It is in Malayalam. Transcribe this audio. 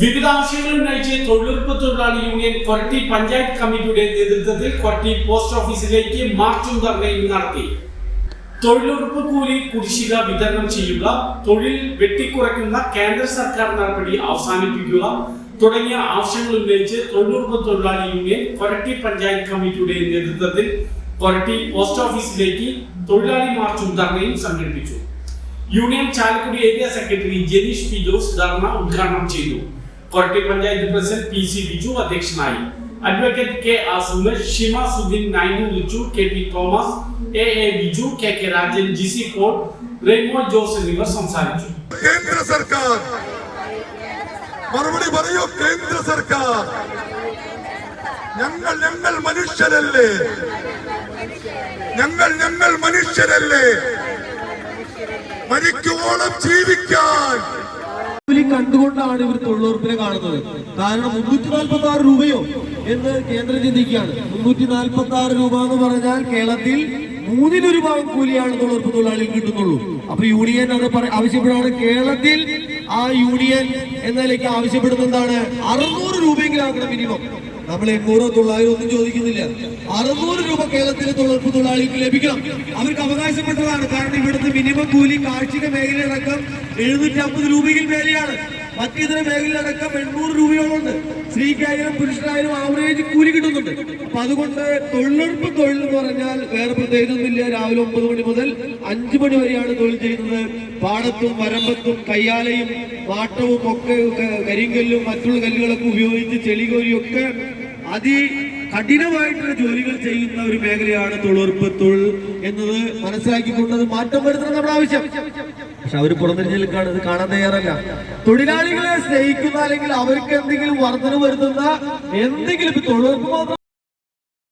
വിവിധ ആവശ്യങ്ങൾ ഉന്നയിച്ച് തൊഴിലുറപ്പ് തൊഴിലാളി യൂണിയൻ കൊരട്ടി പഞ്ചായത്ത് കമ്മിറ്റിയുടെ നേതൃത്വത്തിൽ കൊരട്ടി പോസ്റ്റ് ഓഫീസിലേക്ക് മാർച്ചും ധർണയും നടത്തി. തൊഴിലുറപ്പ് കൂലി കുടിശ്ശിക വിതരണം ചെയ്യുക, തൊഴിൽ വെട്ടിക്കുറയ്ക്കുന്ന കേന്ദ്ര സർക്കാർ നടപടി അവസാനിപ്പിക്കുക തുടങ്ങിയ ആവശ്യങ്ങൾ ഉന്നയിച്ച് തൊഴിലുറപ്പ് തൊഴിലാളി യൂണിയൻ കൊരട്ടി പഞ്ചായത്ത് കമ്മിറ്റിയുടെ നേതൃത്വത്തിൽ കൊരട്ടി പോസ്റ്റ് ഓഫീസിലേക്ക് തൊഴിലാളി മാർച്ചും ധർണയും സംഘടിപ്പിച്ചു. Union Chalakudy area secretary Janeesh P Jose ധർണ ഉദ്ഘാടനം ചെയ്തു. Koratty panchayat president P C Biju അധ്യക്ഷനായി. Advocate K Asumesh, Shima Suddeen, Nainu Lichu, K P Thomas, A Biju, K Rajan, Jisy Paul, Reymo Jose എന്നിവർ സംസാരിച്ചു. കേന്ദ്ര സർക്കാർ മറുപടി പറയൂ. കേന്ദ്ര സർക്കാർ ഞങ്ങൾ മനുഷ്യരല്ലേ, ഞങ്ങൾ മനുഷ്യരല്ലേ, മരിക്കുവോളം ജീവിക്കാൻ കണ്ടുകൊണ്ടാണ് ഇവർ തൊഴിലുറപ്പിനെ കാണുന്നത്. കാരണം 346 രൂപയോ എന്ന് കേന്ദ്രം ചിന്തിക്കുകയാണ്. 346 രൂപ എന്ന് പറഞ്ഞാൽ കേരളത്തിൽ 3 ഭാഗം കൂലിയാണ് തൊഴിലുറപ്പ് തൊഴിലാളികൾ കിട്ടുന്നുള്ളൂ. അപ്പൊ യൂണിയൻ അത് ആവശ്യപ്പെടുകയാണ്. കേരളത്തിൽ ആ യൂണിയൻ എന്ന നിലയ്ക്ക് ആവശ്യപ്പെടുന്ന എന്താണ്? 600 രൂപയെങ്കിലും ആക്കണം മിനിമം. നമ്മൾ 800 900 ഒന്നും ചോദിക്കുന്നില്ല. 600 രൂപ കേരളത്തിലെ തൊഴിലുറപ്പ് തൊഴിലാളികൾക്ക് ലഭിക്കണം. അവർക്ക് അവകാശപ്പെട്ടതാണ്. കാരണം ഇവിടുത്തെ മിനിമം കൂലി കാർഷിക മേഖലയടക്കം 750 രൂപയിൽ മേലെയാണ്. മറ്റിതര മേഖലയിലടക്കം 800 രൂപയോളുണ്ട്. സ്ത്രീക്കായാലും പുരുഷനായാലും ആവറേജ് കൂലി കിട്ടുന്നുണ്ട്. അപ്പൊ അതുകൊണ്ട് തൊഴിലുറപ്പ് തൊഴിൽ എന്ന് പറഞ്ഞാൽ വേറെ പ്രത്യേകതയൊന്നുമില്ല. രാവിലെ 9 മണി മുതൽ 5 മണി വരെയാണ് തൊഴിൽ ചെയ്യുന്നത്. പാടത്തും വരമ്പത്തും കയ്യാലയും വാട്ടവും ഒക്കെ കരിങ്കല്ലും മറ്റുള്ള കല്ലുകളൊക്കെ ഉപയോഗിച്ച് ചെളികോരിയൊക്കെ കഠിനമായിട്ടുള്ള ജോലികൾ ചെയ്യുന്ന ഒരു മേഖലയാണ് തൊഴിലുറപ്പ് തൊഴിൽ എന്നത് മനസ്സിലാക്കിക്കൊണ്ടത് മാറ്റം വരുത്തണം നമ്മുടെ ആവശ്യം. പക്ഷെ അവർ പുറംതിരിഞ്ഞിൽ കാണാൻ തയ്യാറല്ല. തൊഴിലാളികളെ സ്നേഹിക്കുന്ന അല്ലെങ്കിൽ അവർക്ക് എന്തെങ്കിലും വർധന വരുത്തുന്ന എന്തെങ്കിലും തൊഴിലുറപ്പ് മാത്രം